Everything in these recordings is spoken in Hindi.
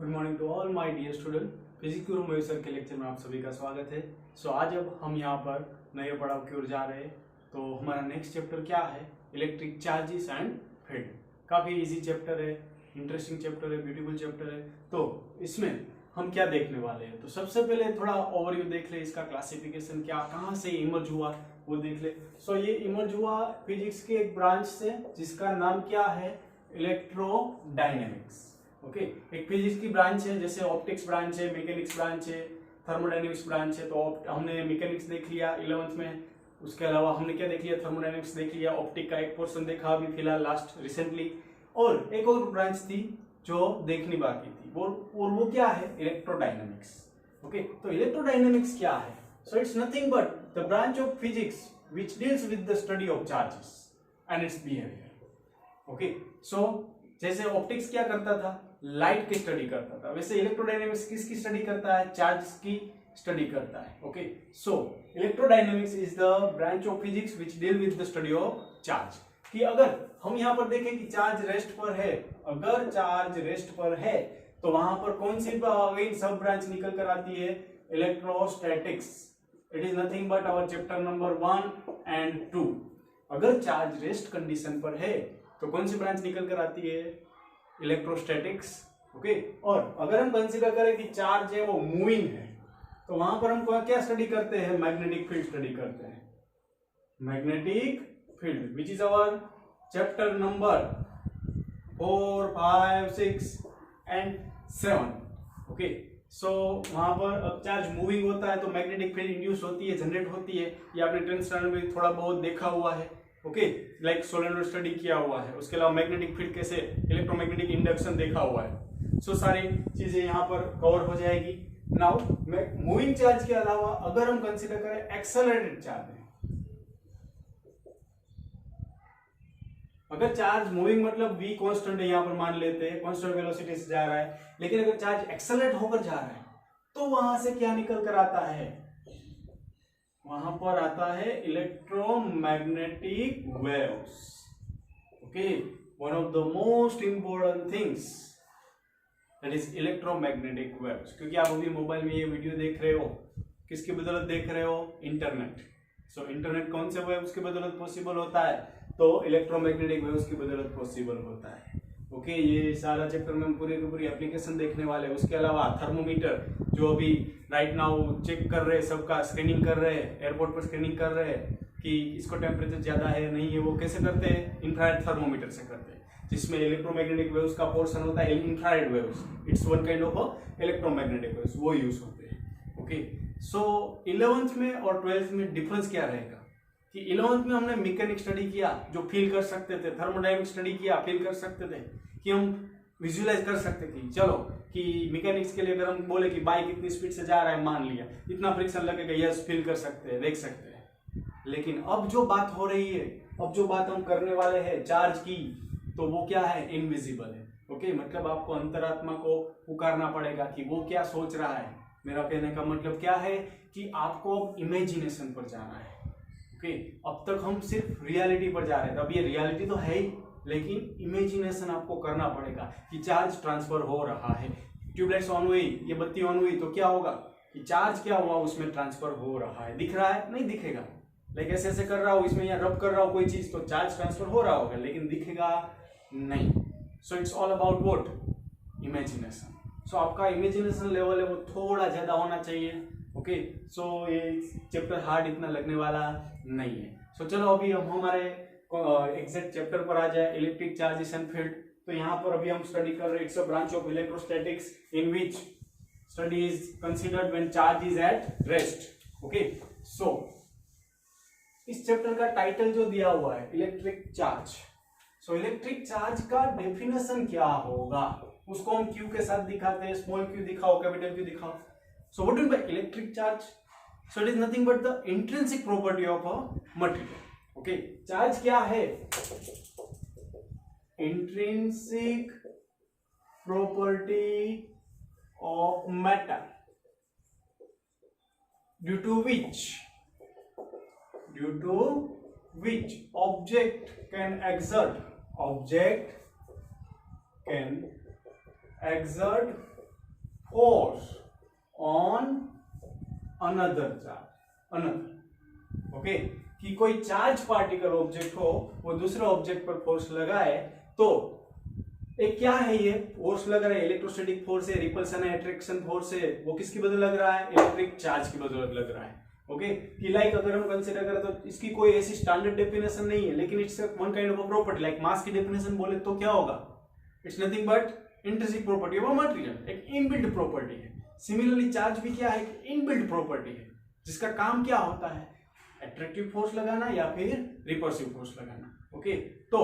Good morning to all my dear student. Physics Guru Mayur sir के लेक्चर में आप सभी का स्वागत है। आज अब हम यहाँ पर नए पड़ाव की ओर जा रहे हैं। तो हमारा नेक्स्ट चैप्टर क्या है? Electric charges and field. काफ़ी इजी चैप्टर है, इंटरेस्टिंग चैप्टर है, ब्यूटीफुल चैप्टर है। तो इसमें हम क्या देखने वाले हैं? तो सबसे पहले थोड़ा ओवरव्यू देख ले, इसका क्लासिफिकेशन क्या, कहाँ से इमर्ज हुआ वो देख ले। ये इमर्ज हुआ फिजिक्स के एक ब्रांच से जिसका नाम क्या है? इलेक्ट्रोडायनेमिक्स। ओके, एक फिजिक्स की ब्रांच है, जैसे ऑप्टिक्स ब्रांच है, मैकेनिक्स ब्रांच है, थर्मोडायनेमिक्स ब्रांच है। तो हमने मैकेनिक्स देख लिया 11th में, उसके अलावा हमने क्या देख लिया? थर्मोडायनेमिक्स देख लिया, ऑप्टिक का एक पोर्शन देखा अभी फिलहाल लास्ट रिसेंटली। और एक और ब्रांच थी जो देखनी बाकी थी, वो क्या है? इलेक्ट्रोडायनेमिक्स। ओके, तो इलेक्ट्रोडायनेमिक्स क्या है? So it's nothing but the branch of physics which deals with the study of charges and its behaviour. Okay, so जैसे ऑप्टिक्स क्या करता था? लाइट की स्टडी करता था, वैसे इलेक्ट्रोडायनेमिक्स किसकी स्टडी करता है? चार्ज की स्टडी करता है। Okay, so electrodynamics is the branch of physics which deal with the study of charge. कि अगर हम यहाँ पर देखें कि चार्ज रेस्ट पर है, अगर चार्ज रेस्ट पर है तो वहां पर कौन सी अगेन सब ब्रांच निकल कर आती है? Electrostatics. It is nothing but our chapter number 1 and 2। अगर चार्ज रेस्ट कंडीशन पर है तो कौन सी ब्रांच निकल कर आती है? इलेक्ट्रोस्टैटिक्स। ओके, और अगर हम कंसीडर करें कि चार्ज है वो मूविंग है तो वहां पर हम क्या स्टडी करते हैं? मैग्नेटिक फील्ड स्टडी करते हैं। Magnetic field which is our chapter number 4, 5, 6 and 7। Okay, so वहां पर अब चार्ज मूविंग होता है तो मैग्नेटिक फील्ड इंड्यूस होती है, जनरेट होती है। ये आपने 10th स्टैंडर्ड में थोड़ा बहुत देखा हुआ है। ओके, लाइक सोलेनोइड स्टडी किया हुआ है। उसके अलावा मैग्नेटिक फील्ड कैसे, इलेक्ट्रोमैग्नेटिक इंडक्शन देखा हुआ है। सारी चीजें यहाँ पर कवर हो जाएगी। नाउ मूविंग चार्ज के अलावा अगर हम कंसीडर करें एक्सेलरेटेड चार्ज, अगर चार्ज मूविंग मतलब v कांस्टेंट है, यहाँ पर मान लेते हैं कांस्टेंट वेलोसिटी से जा रहा है, लेकिन अगर चार्ज एक्सेलरेट होकर जा रहा है तो वहां से क्या निकल कर आता है? वहां पर आता है electromagnetic waves. Okay, one of the most important things that is electromagnetic waves. क्योंकि आप अभी मोबाइल में ये वीडियो देख रहे हो, किसकी बदौलत देख रहे हो? इंटरनेट। सो इंटरनेट कौन से वेव्स की बदौलत पॉसिबल होता है? तो इलेक्ट्रोमैग्नेटिक वेव्स की बदौलत पॉसिबल होता है। ओके, ये सारा चैप्टर में हम पूरी की पूरी एप्लीकेशन देखने वाले हैं। उसके अलावा थर्मोमीटर जो अभी राइट नाउ चेक कर रहे हैं, सबका स्क्रीनिंग कर रहे हैं, एयरपोर्ट पर स्क्रीनिंग कर रहे हैं कि इसको टेम्परेचर ज्यादा है नहीं है, वो कैसे करते हैं? इंफ्रारेड थर्मोमीटर से करते हैं, जिसमें इलेक्ट्रोमैग्नेटिक वेव्स का पोर्शन होता है infrared waves. It's one kind of electromagnetic waves, वो यूज होते हैं। ओके, सो 11th में और 12th में डिफरेंस क्या रहेगा? कि 11th में हमने मैकेनिक्स स्टडी किया जो फील कर सकते थे, थर्मोडायनेमिक्स स्टडी किया फील कर सकते थे, कि हम विजुअलाइज कर सकते थे। चलो कि मैकेनिक्स के लिए अगर हम बोले कि बाइक इतनी स्पीड से जा रहा है, मान लिया इतना फ्रिक्शन लगेगा, यस फील कर सकते हैं, देख सकते हैं। लेकिन अब जो बात हो रही है, अब जो बात हम करने वाले हैं चार्ज की, तो वो क्या है? इनविजिबल है। ओके, मतलब आपको अंतरात्मा को पुकारना पड़ेगा कि वो क्या सोच रहा है। मेरा कहने का मतलब क्या है कि आपको अब इमेजिनेशन पर जाना है। ओके, अब तक हम सिर्फ रियलिटी पर जा रहे थे, अब ये रियलिटी तो है ही, लेकिन इमेजिनेशन आपको करना पड़ेगा कि चार्ज ट्रांसफर हो रहा है। ट्यूबलाइट्स ऑन हुई, ये बत्ती ऑन हुई तो क्या होगा कि चार्ज क्या हुआ? उसमें ट्रांसफर हो रहा है। दिख रहा है? नहीं दिखेगा। लाइक ऐसे ऐसे कर रहा हूं, इसमें यहाँ रब कर रहा हूं कोई चीज, तो चार्ज ट्रांसफर हो रहा होगा, लेकिन दिखेगा नहीं। So it's all about what? Imagination. So आपका इमेजिनेशन लेवल है वो थोड़ा ज्यादा होना चाहिए। ओके, सो ये चैप्टर हार्ड इतना लगने वाला नहीं है। सो चलो अभी हम हमारे एग्जैक्ट चैप्टर पर आ जाए, इलेक्ट्रिक चार्जेस एंड फील्ड। तो यहाँ पर अभी हम स्टडी कर रहे हैं, it's a branch of electrostatics in which study is considered when charge is at rest. Okay, so इस चैप्टर का टाइटल जो दिया हुआ है electric charge. So electric charge का डेफिनेशन क्या होगा उसको हम क्यू के साथ दिखाते हैं। स्मॉल क्यू दिखाओ, कैपिटल क्यू दिखाओ। So what do by electric charge? So it is nothing but the intrinsic property of a material. Okay, charge क्या है? Intrinsic property of matter due to which object can exert force on another charge, another, okay, कि कोई चार्ज पार्टिकल ऑब्जेक्ट हो, वो दूसरे ऑब्जेक्ट पर फोर्स लगाए, तो एक क्या है, ये फोर्स लग रहा है, इलेक्ट्रोस्टैटिक फोर्स है, रिपल्सन है, अट्रैक्शन फोर्स है, वो किसकी बदौलत लग रहा है, इलेक्ट्रिक चार्ज की बदौलत लग रहा है, ओके। कि लाइक अगर हम कंसीडर करें तो इसकी कोई ऐसी स्टैंडर्ड डेफिनेशन नहीं है, लेकिन it's one kind of a property. Like mass की डेफिनेशन बोले तो क्या होगा, it's nothing but intrinsic property of a material, एक इनबिल्ट प्रॉपर्टी है। सिमिलरली चार्ज भी क्या है, इनबिल्ट प्रॉपर्टी है, जिसका काम क्या होता है, अट्रैक्टिव फोर्स लगाना या फिर रिपल्सिव फोर्स लगाना, ओके। तो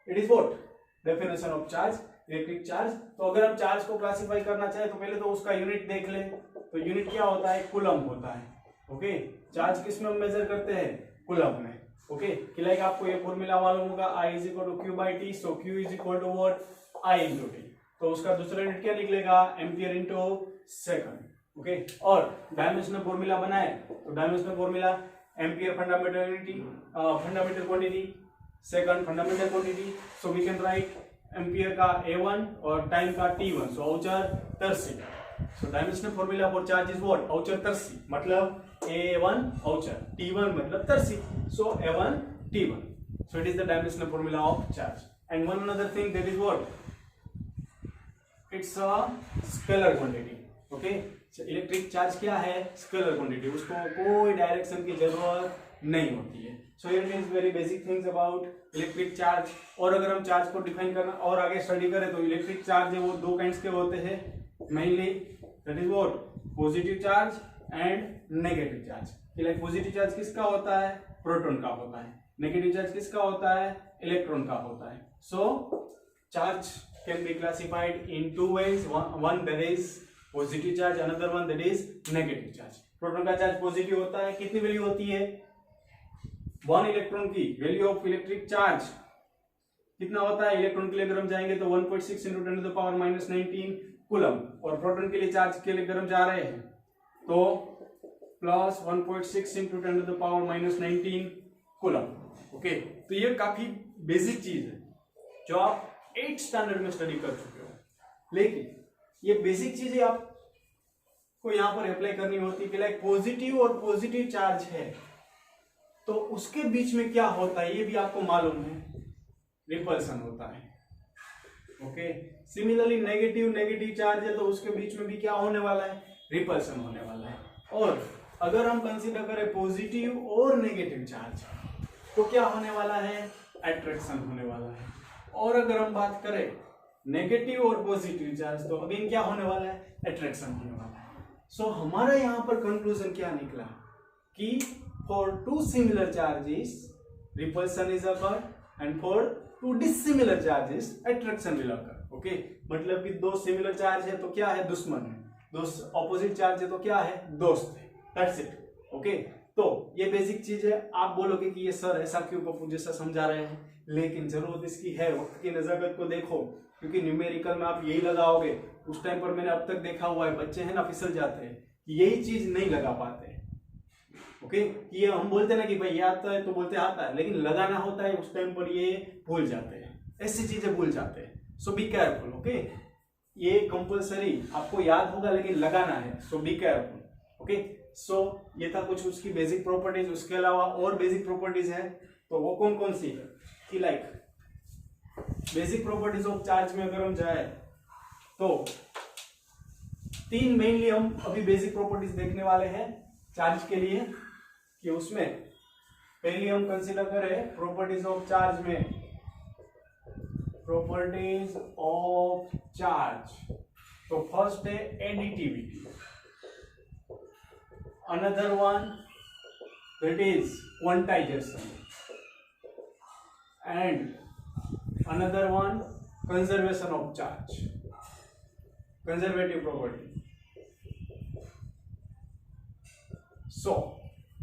it is what definition of charge, electric charge. तो अगर हम चार्ज को क्लासिफाई करना चाहे तो पहले तो उसका यूनिट देख लें, तो यूनिट क्या होता है, कूलम होता है, ओके। चार्ज किस में मेजर करते हैं, कूलम में, ओके। कि लाइक आपको ये फॉर्मूला मालूम होगा, I is equal to Q by T, so Q is equal to what, I into T. तो उसका दूसरा यूनिट क्या निकलेगा, एम्पियर इंटू सेकंड, ओके। और डायमेंशनल फॉर्मूला बनाए तो dimensional formula ampere fundamental unity, fundamental quantity, second fundamental quantity, so we can write ampere का A1 और टाइम का T1, सो औचर-तरसी। So dimensional formula for charge is what, औचर-तरसी, मतलब A1 औचर, T1 मतलब तरसी, सो A1 T1, so it is the dimensional formula of charge. And one another thing, that is what, it's a scalar quantity, okay. Electric charge क्या है, स्केलर क्वांटिटी, उसको कोई डायरेक्शन की जरूरत नहीं होती है। So it means very basic things about electric charge. और अगर हम चार्ज को डिफाइन करना और आगे स्टडी करें तो इलेक्ट्रिक चार्ज है वो दो काइंड्स के होते हैं mainly, that is what, positive charge and negative charge. Like positive charge किसका होता है, प्रोटॉन का होता है, नेगेटिव चार्ज किसका होता है, इलेक्ट्रॉन का होता है। So charge can be classified in two ways, one that is positive charge, another one that is negative charge. Proton का चार्ज पॉजिटिव होता है, कितनी वैल्यू होती है, 1 इलेक्ट्रॉन की वैल्यू ऑफ इलेक्ट्रिक चार्ज कितना होता है, इलेक्ट्रॉन के लिए अगर हम जाएंगे तो 1.6 into 10 to the power -19 coulomb, और प्रोटॉन के लिए चार्ज के लिए अगर हम जा रहे हैं तो plus 1.6 into 10 to the power -19 coulomb, okay. तो ये काफी बेसिक चीज है जो आप 8th स्टैंडर्ड में स्टडी कर चुके हो, लेकिन ये बेसिक चीजें आपको यहाँ पर अप्लाई करनी होती है कि लाइक पॉजिटिव और पॉजिटिव चार्ज है तो उसके बीच में क्या होता है ये भी आपको मालूम है, रिपल्सन होता है, ओके। सिमिलरली नेगेटिव चार्ज है तो उसके बीच में भी क्या होने वाला है, रिपल्सन होने वाला है। और अगर हम कंसीडर करें पॉजिटिव और नेगेटिव चार्ज तो क्या होने वाला है, अट्रैक्शन होने वाला है। और अगर हम बात करें नेगेटिव और पॉजिटिव चार्ज तो अगेन क्या होने वाला है, अट्रैक्शन होने वाला है। सो हमारा यहाँ पर कंक्लूजन क्या निकला कि for two similar charges repulsion is occur and for two dissimilar charges attraction will occur, okay. मतलब कि दो सिमिलर चार्ज है तो क्या है, दुश्मन है, दो ऑपोजिट चार्ज है तो क्या है, दोस्त है, दैट्स इट, ओके। तो ये बेसिक चीज है। आप बोलोगे कि ये सर ऐसा क्यों कपूर जैसा समझा रहे हैं, लेकिन जरूरत इसकी है, वक्त की नजाकत को देखो, क्योंकि न्यूमेरिकल में आप यही लगाओगे। उस टाइम पर मैंने अब तक देखा हुआ है बच्चे हैं ना फिसल जाते हैं, यही चीज नहीं लगा पाते, ओके। ये हम बोलते हैं ना कि भाई ये आता है तो बोलते आता है, लेकिन लगाना होता है उस टाइम पर ये भूल जाते हैं, ऐसी चीजें भूल जाते हैं। सो बी केयरफुल, ओके। ये कंपल्सरी आपको याद होगा लेकिन लगाना है, सो बी केयरफुल, ओके। सो ये था कुछ उसकी बेसिक प्रॉपर्टीज। उसके अलावा और बेसिक प्रॉपर्टीज है तो वो कौन कौन सी है कि like basic properties of charge में अगर हम जाए तो 3 मेनली हम अभी बेसिक प्रॉपर्टीज देखने वाले हैं चार्ज के लिए, कि उसमें पहली हम कंसीडर करें प्रॉपर्टीज ऑफ चार्ज में, प्रॉपर्टीज ऑफ चार्ज। तो फर्स्ट है additivity, another one that is quantization, and another one conservation of charge, conservative property. So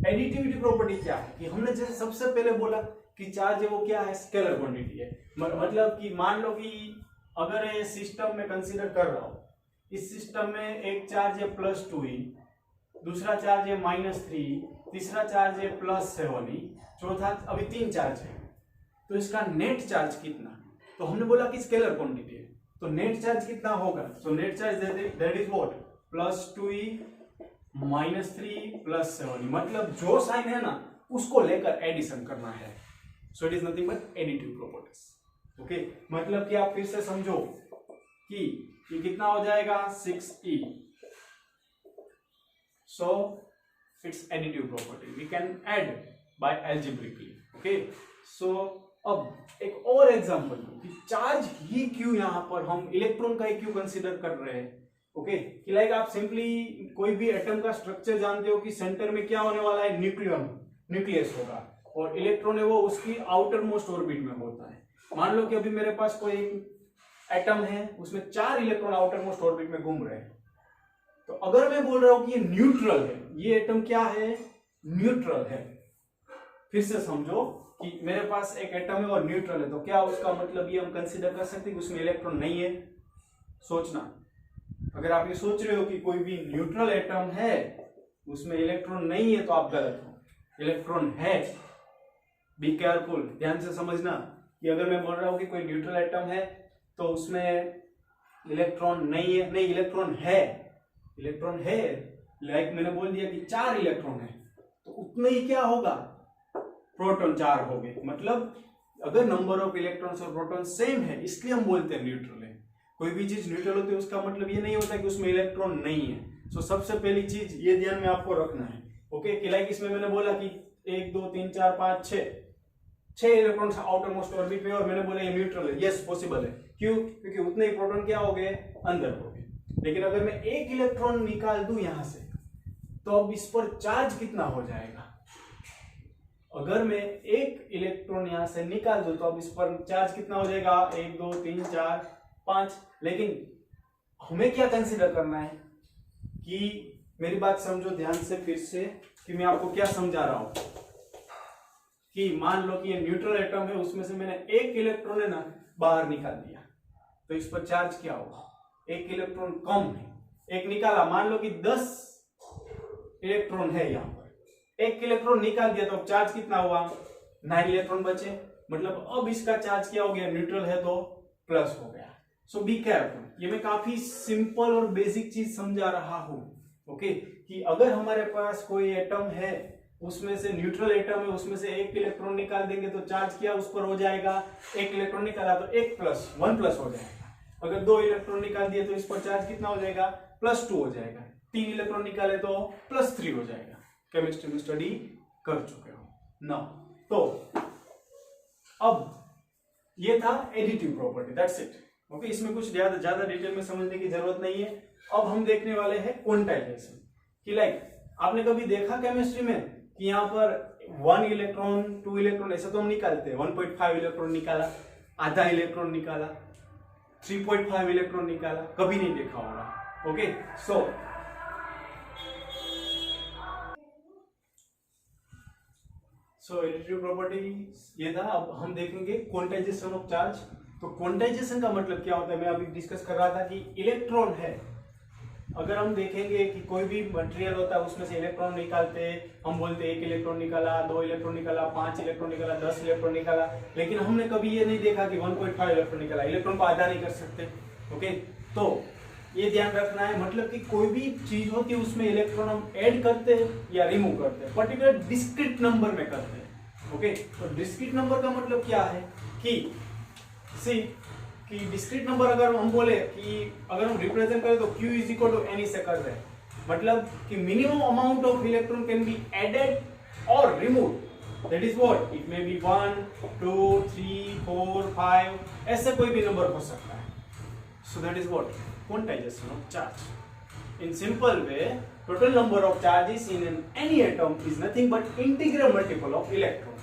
additivity property क्या है कि हमने जैसे सबसे पहले बोला कि चार्ज है वो क्या है, स्केलर क्वांटिटी है। मतलब कि मान लो कि अगर ये सिस्टम में कंसीडर कर रहा हूं, इस सिस्टम में एक चार्ज है +2e, दूसरा चार्ज है -3, तीसरा चार्ज है +7e, चौथा, अभी 3 चार्ज है, तो इसका नेट चार्ज कितना, तो हमने बोला कि स्केलर क्वांटिटी है। तो नेट चार्ज कितना होगा? So net charge that is what +2e -3 +7, मतलब जो साइन है ना उसको लेकर एडिशन करना है। सो it is nothing but additive properties. Okay, मतलब कि आप फिर से समझो कि ये कितना हो जाएगा 6e। So it's additive property, we can add by algebraically. Okay, so अब एक और एग्जांपल कि चार्ज ही क्यों यहां पर हम इलेक्ट्रॉन का ही क्यों कंसीडर कर रहे हैं। ओके, कि लाइक आप सिंपली कोई भी एटम का स्ट्रक्चर जानते हो कि सेंटर में क्या होने वाला है, न्यूक्लियस होगा, और इलेक्ट्रॉन है वो उसकी आउटर मोस्ट ऑर्बिट में होता है। मान लो कि अभी मेरे पास कोई एटम है, उसमें 4 इलेक्ट्रॉन आउटर मोस्ट ऑर्बिट में घूम रहे हैं। तो अगर मैं बोल रहा हूं कि ये न्यूट्रल है, ये एटम क्या है, न्यूट्रल है, फिर से समझो कि मेरे पास एक एटम है और न्यूट्रल है, तो क्या उसका मतलब ये हम कंसीडर कर सकते हैं कि उसमें इलेक्ट्रॉन नहीं है? सोचना, अगर आप ये सोच रहे हो कि कोई भी न्यूट्रल एटम है उसमें इलेक्ट्रॉन नहीं है तो आप गलत हो। इलेक्ट्रॉन है, बी केयरफुल, ध्यान से समझना कि अगर मैं बोल रहा हूं कि कोई न्यूट्रल एटम है तो उसमें इलेक्ट्रॉन नहीं है, नहीं, इलेक्ट्रॉन है, इलेक्ट्रॉन है, लाइक मैंने बोल दिया कि 4 इलेक्ट्रॉन है, तो उतने ही क्या होगा, प्रोटॉन 4 हो गए। मतलब अगर नंबर ऑफ इलेक्ट्रॉन्स और प्रोटॉन सेम है इसलिए हम बोलते हैं न्यूट्रल है। कोई भी चीज न्यूट्रल होती है उसका मतलब ये नहीं होता कि उसमें इलेक्ट्रॉन नहीं है। सो सबसे पहली चीज ये ध्यान में आपको रखना है। ओके, कि लाइक इसमें मैंने बोला कि 1 2 3 4 5 6 इलेक्ट्रॉन आउटर मोस्ट ऑर्बिट में, और मैंने बोला ये न्यूट्रल है। यस, पॉसिबल है। क्यों? क्योंकि उतने ही प्रोटॉन क्या हो गए, अंदर हो गए। लेकिन अगर मैं 1 इलेक्ट्रॉन निकाल दूं यहां से, तो अब इस पर चार्ज कितना हो जाएगा? अगर मैं 1 इलेक्ट्रॉन यहां से निकाल दूं तो अब इस पर चार्ज कितना हो जाएगा, 1 2 3 4 5। लेकिन हमें क्या कंसीडर करना है कि मेरी बात समझो ध्यान से फिर से, कि मैं आपको क्या समझा रहा हूं कि मान लो कि ये न्यूट्रल एटम है, उसमें से मैंने 1 इलेक्ट्रॉन है ना बाहर निकाल दिया, तो इस पर चार्ज क्या होगा, 1 इलेक्ट्रॉन कम है, 1 निकाला, मान लो कि 10 इलेक्ट्रॉन है यहां पर, 1 इलेक्ट्रॉन निकाल दिया तो अब चार्ज कितना हुआ, 9 इलेक्ट्रॉन बचे। मतलब अब इसका चार्ज क्या हो गया, न्यूट्रल है तो प्लस हो गया। सो बी केयरफुल, ये मैं काफी सिंपल और बेसिक चीज समझा रहा हूं। ओके, कि अगर हमारे पास कोई एटम है, उसमें से न्यूट्रल एटम है, उसमें से 1 इलेक्ट्रॉन निकाल देंगे तो चार्ज क्या उस पर हो जाएगा, 1 इलेक्ट्रॉन निकाला तो 1 प्लस हो जाएगा। अगर 2 इलेक्ट्रॉन निकाल दिए तो इस पर चार्ज कितना हो जाएगा, +2 हो जाएगा। 3 इलेक्ट्रॉन निकाले तो +3 हो जाएगा। केमिस्ट्री में स्टडी कर चुके हो ना। तो अब ये था additive property, that's it. Okay, इसमें कुछ ज्यादा डिटेल में समझने की जरूरत नहीं है। अब हम देखने वाले हैं क्वांटाइजेशन, कि लाइक आपने कभी देखा केमिस्ट्री में कि यहाँ पर 1 इलेक्ट्रॉन 2 इलेक्ट्रॉन ऐसा तो हम निकालते हैं, 1.5 इलेक्ट्रॉन निकाला, आधा इलेक्ट्रॉन निकाला, 3.5 इलेक्ट्रॉन निकाला, कभी नहीं देखा होगा। ओके, सो एडिटिव प्रॉपर्टी ये था। अब हम देखेंगे क्वांटाइजेशन ऑफ चार्ज। तो क्वांटाइजेशन का मतलब क्या होता है, मैं अभी डिस्कस कर रहा था कि इलेक्ट्रॉन है, अगर हम देखेंगे कि कोई भी मटेरियल होता है उसमें से इलेक्ट्रॉन निकालते हैं, हम बोलते हैं 1 इलेक्ट्रॉन निकाला, 2 इलेक्ट्रॉन निकाला, 5 इलेक्ट्रॉन निकाला, 10 इलेक्ट्रॉन निकाला, लेकिन हमने कभी ये नहीं देखा कि 1.5 इलेक्ट्रॉन निकाला। इलेक्ट्रॉन को आधा नहीं कर सकते। ओके, तो ये ध्यान रखना है, मतलब कि कोई भी चीज होती है उसमें इलेक्ट्रॉन हम ऐड करते हैं या रिमूव करते हैं, पर्टिकुलर डिस्क्रीट नंबर में करते हैं। ओके, तो डिस्क्रीट नंबर का मतलब क्या है कि डिस्क्रीट नंबर अगर हम बोले कि अगर हम रिप्रेजेंट करें तो Q is equal to N से कर रहे हैं, मतलब कि minimum amount of electron can be added और remove, that is what, it may be 1 2 3 4 5, ऐसे कोई भी नंबर हो सकता है। सो that is what, quantization of charge. In simple way, total number of charges in any atom is nothing but integral multiple of electron.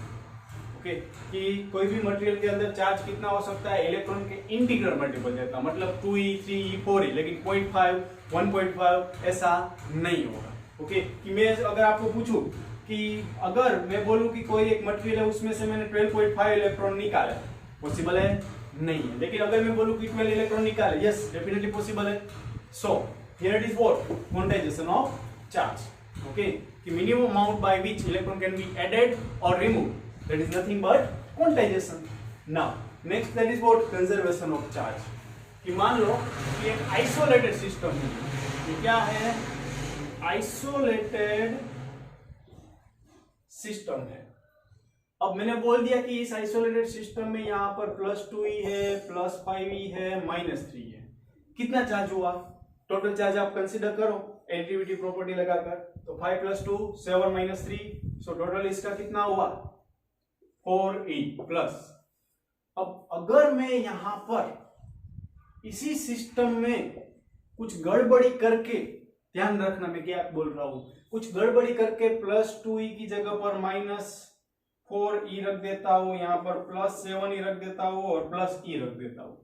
Okay, कि कोई भी मटेरियल के अंदर चार्ज कितना हो सकता है, इलेक्ट्रॉन के इंटीग्रल मल्टीपल देता, मतलब 2e 3e 4e, लेकिन 0.5 1.5 ऐसा नहीं होगा। ओके, कि मैं अगर आपको पूछूं कि अगर मैं बोलूं कि कोई एक मटेरियल है उसमें से मैंने 12.5 इलेक्ट्रॉन निकाला, पॉसिबल है? नहीं है। लेकिन अगर मैं बोलूं कि 12 इलेक्ट्रॉन निकाले, यस, डेफिनेटली पॉसिबल है। So here it is what, quantisation of charge. Okay, कि minimum amount by which electron can be added और remove, that is nothing but quantization. Now next, that is what, conservation of charge. कि मान लो कि एक आइसोलेटेड सिस्टम है, ये क्या है, आइसोलेटेड सिस्टम है। अब मैंने बोल दिया कि इस आइसोलेटेड सिस्टम में यहाँ पर +2e है, +5e है, -3 है। कितना चार्ज हुआ, टोटल चार्ज आप कंसीडर करो एडिटिविटी प्रॉपर्टी लगाकर, तो 5 + 2 7 - 3, सो टोटल इसका कितना हुआ 4e प्लस। अब अगर मैं यहां पर इसी सिस्टम में कुछ गड़बड़ी करके, ध्यान रखना मैं क्या बोल रहा हूं, कुछ गड़बड़ी करके +2e की जगह पर -4e रख देता हूं, यहां पर +7e रख देता हूं और +e रख देता हूं,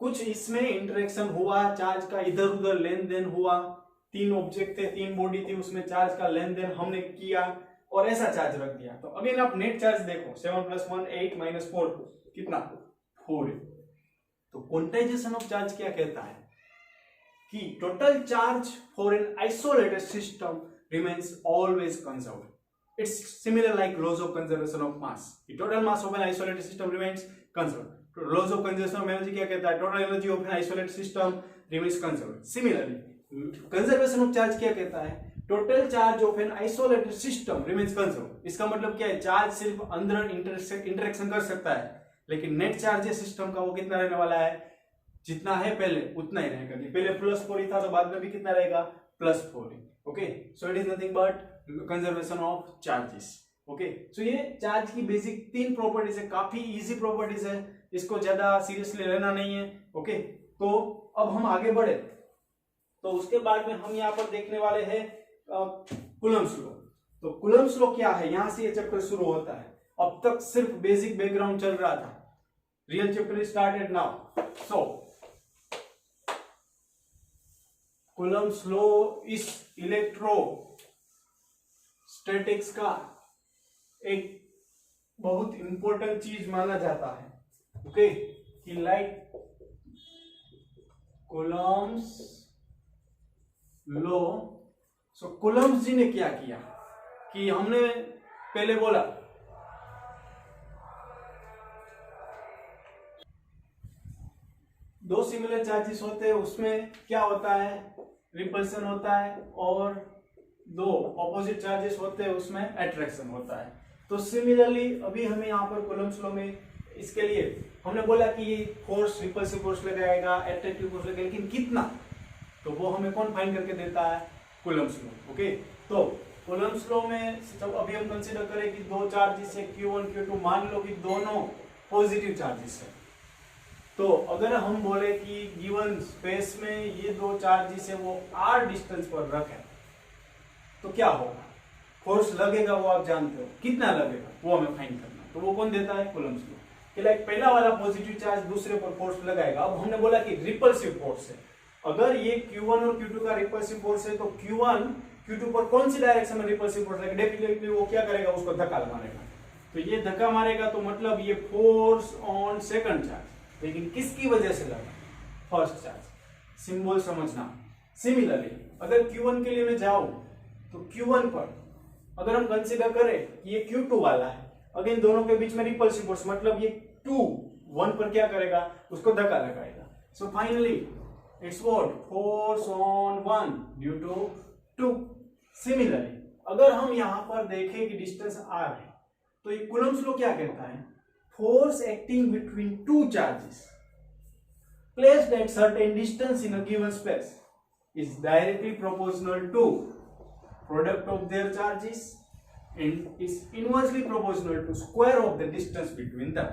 कुछ इसमें इंटरेक्शन हुआ, चार्ज का इधर उधर लेन देन हुआ, 3 ऑब्जेक्ट थे, 3 बॉडी थी, उसमें चार्ज का लेन देन हमने किया और ऐसा चार्ज रख दिया, तो अगेन आप नेट चार्ज देखो 7 + 1 8 - 4 कितना 4 है। तो क्वांटाइजेशन ऑफ चार्ज क्या कहता है कि total charge for an isolated system remains always conserved. It's similar like laws of conservation of mass, total mass of an isolated system remains conserved. Laws of conservation of energy क्या कहता है, total energy of an isolated system remains conserved. Similarly conservation of charge क्या कहता है, total charge of an isolated system remains conserved. इसका मतलब क्या है, चार्ज सिर्फ अंदर इंटरेक्शन कर सकता है, लेकिन नेट चार्ज है सिस्टम का वो कितना रहने वाला है, जितना है पहले उतना ही रहेगा। पहले +4 ही था तो बाद में भी कितना रहेगा +4 ही। Okay, so it is nothing but conservation of charges. Okay, so ये चार्ज की बेसिक 3 प्रॉपर्टीज है, काफी इजी प्रॉपर्टीज है, इसको ज्यादा सीरियसली लेना नहीं है। ओके, तो अब हम आगे बढ़े, तो उसके बाद में हम यहाँ पर देखने वाले हैं कूलम्ब्स लॉ। तो कूलम्ब्स लॉ क्या है, यहां से ये चैप्टर शुरू होता है। अब तक सिर्फ बेसिक बैकग्राउंड चल रहा था, रियल चैप्टर स्टार्टेड नाउ। सो कूलम्ब्स लॉ इस इलेक्ट्रोस्टैटिक्स का एक बहुत इंपॉर्टेंट चीज माना जाता है। ओके, कि लाइक कूलम्ब्स लॉ। सो कूलम्ब्स जी ने क्या किया कि हमने पहले बोला दो सिमिलर चार्जेस होते हैं, उसमें क्या होता है, रिपल्सन होता है, और दो ऑपोजिट चार्जेस होते हैं उसमें अट्रैक्शन होता है। तो सिमिलरली अभी हमें यहाँ पर कूलम्ब्स लॉ में इसके लिए हमने बोला कि ये फोर्स रिपल्सिव फोर्स लगाएगा, अट्रैक्टिव फोर्स लगाएगा, लेकिन कितना, तो वो हमें कौन फाइंड करके देता है, कूलम्ब्स लॉ। ओके, तो कूलम्ब्स लॉ में जब अभी हम कंसीडर करें कि दो चार्जेस है Q1 Q2, मान लो कि दोनों पॉजिटिव चार्जेस है, तो अगर हम बोले कि गिवन स्पेस में ये दो चार्जेस है वो r डिस्टेंस पर रखे, तो क्या होगा, फोर्स लगेगा, वो आप जानते हो, कितना लगेगा वो हमें फाइंड करना। तो वो कौन देता है, कूलम्ब्स लॉ। कि लाइक पहला वाला पॉजिटिव चार्ज दूसरे पर फोर्स लगाएगा। अब हमने बोला कि रिपल्सिव फोर्स है, अगर ये Q1 और Q2 का रिपल्सिव फोर्स है, तो Q1 Q2 पर कौन सी डायरेक्शन में रिपल्सिव फोर्स लगेगा, डेफिनेटली वो क्या करेगा, उसको धक्का मारेगा। तो ये धक्का मारेगा तो मतलब ये फोर्स ऑन सेकंड चार्ज, लेकिन किसकी वजह से लगा, फर्स्ट चार्ज। सिंबल समझना। सिमिलरली अगर Q1 के लिए मैं जाऊं तो Q1 पर अगर हम कंसीडर करें कि ये Q2 वाला है, अगेन दोनों के बीच में रिपल्सिव फोर्स, मतलब ये 2 1 पर क्या करेगा, उसको धक्का लगाएगा। So finally it's what, force on 1 due to 2। Similarly अगर हम यहां पर देखें कि डिस्टेंस r है, तो ये कूलम्ब्स लॉ क्या कहता है, force acting between two charges placed at certain distance in a given space is directly proportional to product of their charges and is inversely proportional to square of the distance between them.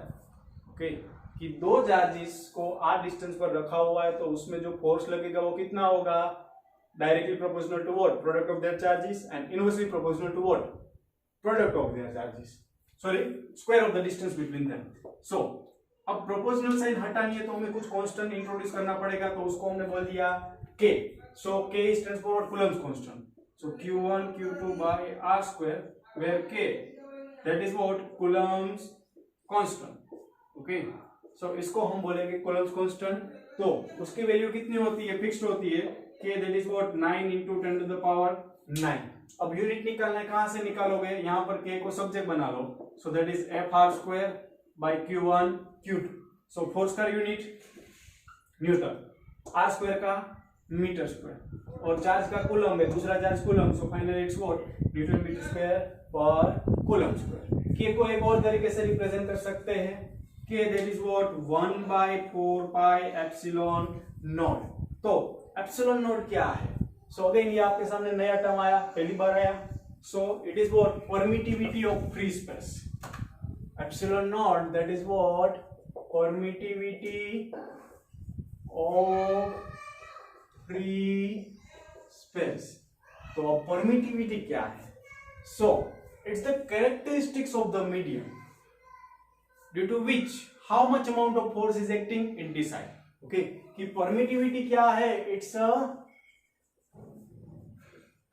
Okay, कि दो चार्जेस को r डिस्टेंस पर रखा हुआ है, तो उसमें जो फोर्स लगेगा वो कितना होगा, directly proportional to what, product of their charges, and inversely proportional to what, product of their charges, sorry square of the distance between them. So अब प्रोपोर्शनल साइन हटानी है तो हमें कुछ कांस्टेंट इंट्रोड्यूस करना पड़ेगा, तो उसको हमने बोल दिया k। So k stands for Coulomb's constant, so Q1 Q2 by r square where k that is what Coulomb's constant। Okay, so इसको हम बोलेंगे कूलम्ब्स कांस्टेंट। तो उसकी वैल्यू कितनी होती है, फिक्स्ड होती है, k that is what 9 × 10⁹ 9। अब यूनिट निकालना है, कहां से निकालोगे, यहां पर k को सब्जेक्ट बना लो, so that is fr² by Q1 Q2। So force का यूनिट न्यूटन, आर स्क्वायर का मीटर स्क्वायर, और चार्ज का कूलम है, दूसरा charge coulomb, so finally it's what newton metre square पर कूलम स्क्वायर। के को एक और तरीके से रिप्रेजेंट कर सकते हैं, के that is what 1/4 pi epsilon not. तो एप्सिलॉन नॉट क्या है? सो अगेन ये आपके सामने नया टर्म आया, पहली बार आया। So it is what permittivity of free space. Epsilon naught that is what permittivity of free space. तो परमिटिविटी क्या है? So it's the characteristics of the medium due to which how much amount of force is acting in decide. Okay, कि परमिटिविटी क्या है? It's a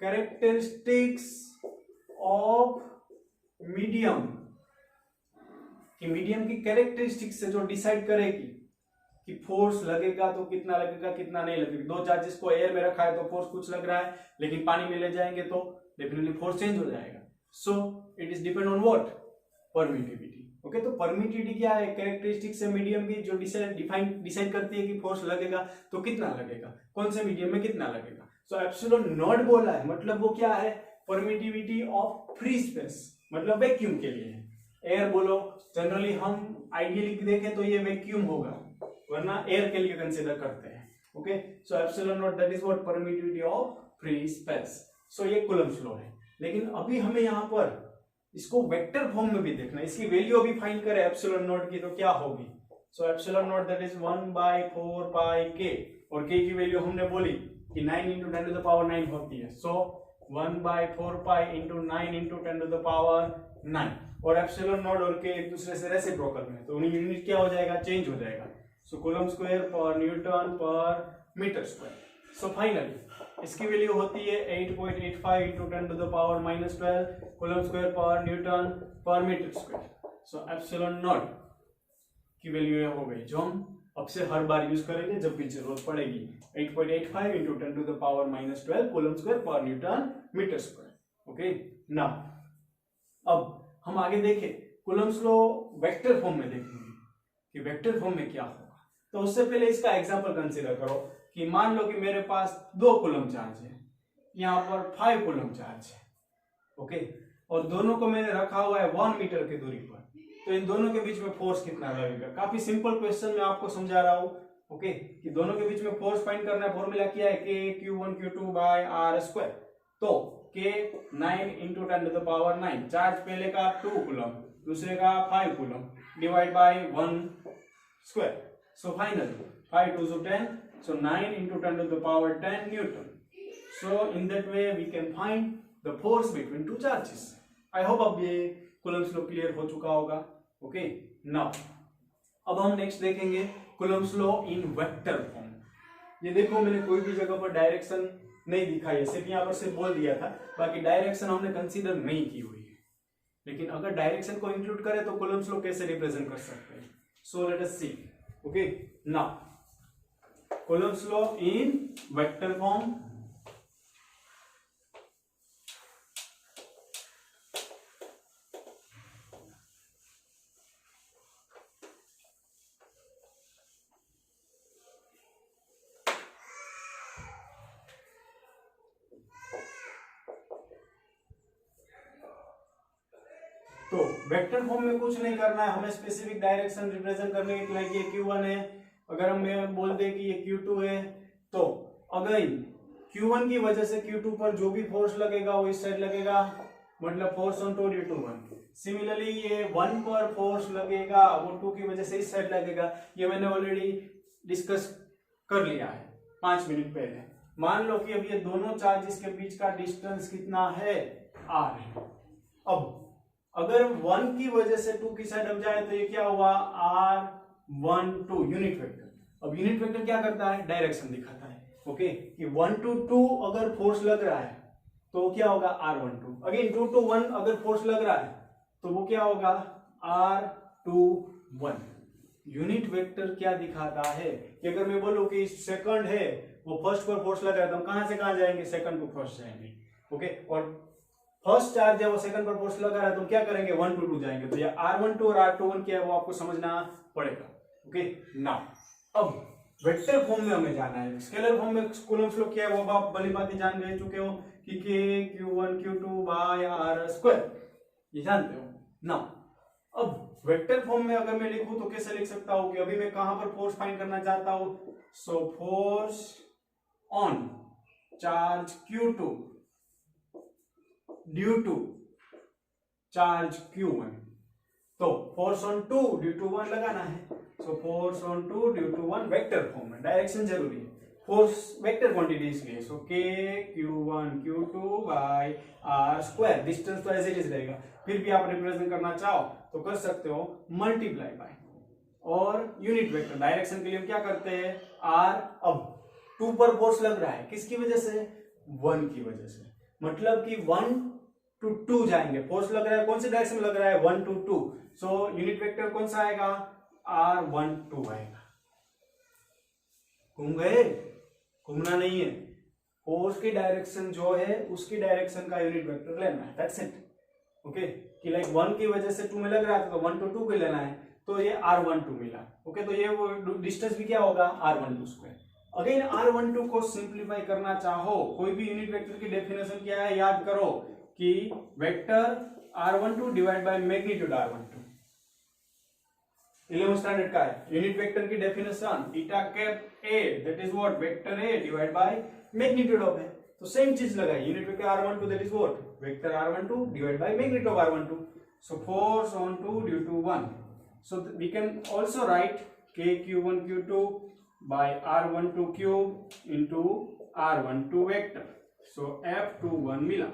characteristics of medium, कि मीडियम की कैरेक्टरिस्टिक्स से जो डिसाइड करेगी कि फोर्स लगेगा तो कितना लगेगा, कितना नहीं लगेगा। दो चार्जेस को एयर में रखा है तो फोर्स कुछ लग रहा है, लेकिन पानी में ले जाएंगे तो डेफिनेटली फोर्स चेंज हो जाएगा। सो it is depend on what permittivity. Okay, तो परमिटिविटी क्या है? कैरेक्टरिस्टिक्स है मीडियम की जो डिसाइड करती है कि फोर्स लगेगा तो कितना लगेगा, कौन से मीडियम में कितना लगेगा। सो एप्सिलॉन नॉट बोला है, मतलब वो क्या है? परमिटिविटी ऑफ फ्री स्पेस, मतलब वैक्यूम के लिए है। एयर बोलो, जनरली हम आइडियली देखें तो ये वैक्यूम होगा, वरना एयर के लिए कंसीडर करते हैं। Okay, so epsilon naught that is what permittivity of free space. So ये कूलम्ब्स लॉ है। लेकिन अभी हमें यहाँ पर इसको वेक्टर फॉर्म में भी देखना है, इसकी वैल्यू अभी फाइंड करें एप्सिलॉन नॉट की तो क्या होगी। सो एप्सिलॉन नॉट दैट इज 1/4 पाई के, और के की वैल्यू हमने बोली कि 9 × 10 to the power 9 होती है। सो 1/4 पाई × 9 × 10 to the power 9, और एप्सिलॉन नॉट और के एक दूसरे से रेसिप्रोकल में, तो उन्हीं यूनिट क्या हो जाएगा? चेंज हो जाएगा। सो कूलम स्क्वायर पर newton per metre square. So finally इसकी वैल्यू होती है 8.85 × 10 to the power -12 coulomb square पर newton per metre square. So epsilon naught की वैल्यू ये हो गई, जो हम अब से हर बार यूज करेंगे जब भी जरूरत पड़ेगी। 8.85 × 10 to the power -12 coulomb square पर newton metre square. Okay, now अब हम आगे देखें कूलम्स लॉ वेक्टर फॉर्म में देखेंगे कि वेक्टर फॉर्म में क्या होगा। तो उससे पहले इसका एग्जांपल कंसीडर करो कि मान लो कि मेरे पास 2 कूलम चार्ज है, यहाँ पर 5 कूलम चार्ज है। ओके, और दोनों को मैंने रखा हुआ है 1 मीटर की दूरी पर, तो इन दोनों के बीच में फोर्स कितना लगेगा? काफी सिंपल क्वेश्चन मैं आपको समझा रहा हूं। ओके, कि दोनों के बीच में फोर्स फाइंड करना है। फॉर्मूला क्या है? K Q1 Q2/r²। तो K 9 × 10 to the power 9, charge पहले का 2 कूलम, दूसरे का 5 coulomb, divide by 1 square. So finally 5 × 2 = 10, so 9 × 10 to the power 10 Newton. So in that way we can find the force between two charges. I hope अब ये कूलम्स लॉ क्लियर हो चुका होगा। ओके, नाउ अब हम नेक्स्ट देखेंगे Coulomb's law in vector form. ये देखो मैंने कोई भी जगह पर डायरेक्शन नहीं दिखाई है, सिर्फ यहाँ पर सिर्फ बोल दिया था, बाकी डायरेक्शन हमने कंसीडर नहीं की हुई है। लेकिन अगर डायरेक्शन को इंक्लूड करें तो कूलम्स लॉ कैसे रिप्रेजेंट कर सकते हैं? So let us see. Okay, now coulomb's law in vector form. तो वेक्टर फॉर्म में कुछ नहीं करना है, हमें स्पेसिफिक डायरेक्शन रिप्रेजेंट करने के लिए ये Q1 है। अगर हम बोल दे कि ये Q2 है, तो अगर Q1 की वजह से Q2 पर जो भी फोर्स लगेगा वो इस साइड लगेगा, मतलब force on two due to 1। Similarly ये 1 पर फोर्स लगेगा वो 2 की वजह से इस साइड लगेगा। ये मैंने ऑलरेडी डिस्कस कर लिया है 5 मिनट पहले। मान लो कि अब ये दोनों चार्जेस के बीच का डिस्टेंस कितना है? r है। अब अगर 1 की वजह से 2 की साइड हट जाए तो ये क्या हुआ? r12 unit vector. अब यूनिट वेक्टर क्या करता है? डायरेक्शन दिखाता है। ओके, कि 1 to 2 अगर फोर्स लग रहा है तो क्या होगा? r12। अगेन 2 to 1 अगर फोर्स लग रहा है तो वो क्या होगा? r21। यूनिट वेक्टर क्या दिखाता है कि अगर मैं बोलूं कि सेकंड है, वो फर्स्ट पर फोर्स लग रहा है, तो हम कहां से कहां जाएंगे? सेकंड को फर्स्ट जाएंगे। ओके, और फर्स्ट चार्ज है वो सेकंड पर फोर्स लगा रहा है तो क्या करेंगे? 1 to 2 जाएंगे। तो ये r12 और r21 क्या है वो आपको समझना पड़ेगा। ओके, नाउ अब वेक्टर फॉर्म में हमें जाना है। स्केलर फॉर्म में कूलम्स लॉ क्या है वो आप भली भांति जान गए चुके हो कि k q1 q2 by r square, ये जानते हो ना। अब वेक्टर फॉर्म में अगर मैं लिखूं तो कैसे लिख सकता हूं कि अभी मैं कहां पर फोर्स फाइंड करना चाहता हूं, so force on charge q2 due to charge q1, तो फोर्स ऑन 2 ड्यू टू 1 लगाना है। So force on 2 due to 1 vector form में, डायरेक्शन जरूरी है, फोर्स वेक्टर क्वांटिटी इसलिए। So k q1 q2 by r square, distance तो एज इट इज रहेगा, फिर भी आप रिप्रेजेंट करना चाहो तो कर सकते हो मल्टीप्लाई बाय, और यूनिट वेक्टर डायरेक्शन के लिए क्या करते हैं r। अब 2 पर फोर्स लग रहा है, किसकी वजह से, 1 की वजह से, मतलब कि 1 to 2 जाएंगे, फोर्स लग रहा है कौन सी डायरेक्शन में लग रहा है, 1 to 2, सो यूनिट वेक्टर कौन सा आएगा, r12 आएगा। घूम गए, घूमना नहीं है, फोर्स की डायरेक्शन जो है उसकी डायरेक्शन का यूनिट वेक्टर लेना है, दैट्स इट। ओके, कि लाइक 1 की वजह से 2 में लग रहा था तो 1 to 2 पे लेना है, तो ये r12 मिला। ओके, तो ये वो डिस्टेंस भी क्या होगा, r12 स्क्वायर। अगेन r12 को सिंप्लीफाई करना चाहो, कोई भी यूनिट वेक्टर की डेफिनेशन क्या है याद करो कि vector r12 divide by magnitude r12, 11th standard का है। यूनिट वेक्टर की definition theta cap a, that is what, vector a divide by magnitude of a, तो सेम चीज लगाई, unit vector r12 that is what, vector r12 divide by magnitude of r12। So force on 2 due to 1, so we can also write k q1 q2 by r12 cube into r12 vector, so f21 मिला,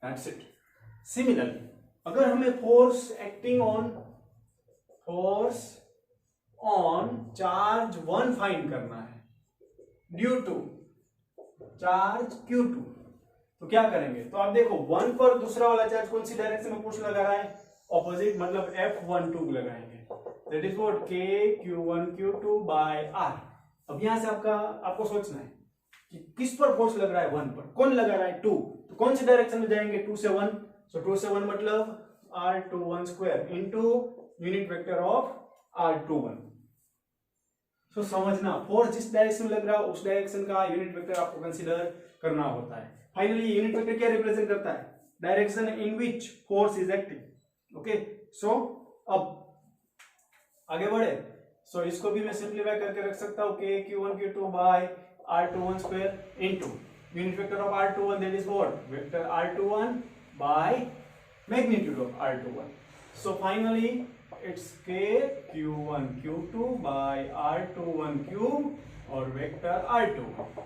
that's it। Similarly, अगर हमें force acting on charge 1 find करना है ड्यू टू चार्ज q2, तो क्या करेंगे, तो आप देखो 1 पर दूसरा वाला चार्ज कौन सी डायरेक्शन में फोर्स लगा रहा है, ऑपोजिट, मतलब f12 लगाएंगे, that is what k q1 q2 by r। अब यहां से आपको सोचना है कि किस पर फोर्स लग रहा है, 1 पर, कौन लगा रहा है, 2, तो कौन सी डायरेक्शन में जाएंगे, 2 से 1, सो 2 से 1 मतलब r21 square into unit vector of r21। सो समझना, फोर्स जिस डायरेक्शन में लग रहा है उस डायरेक्शन का यूनिट वेक्टर आपको कंसीडर करना होता है। फाइनली यूनिट वेक्टर क्या रिप्रेजेंट करता है, direction in which force is acting. Okay, so अब आगे बढ़े, सो इसको भी मैं सिंप्लीफाई करके रख सकता हूं k q1 q2 by r21 square into unit vector of r21 that is what, vector r21 by magnitude of r21। So finally it's k q1 q2 by r21 cube और vector r21,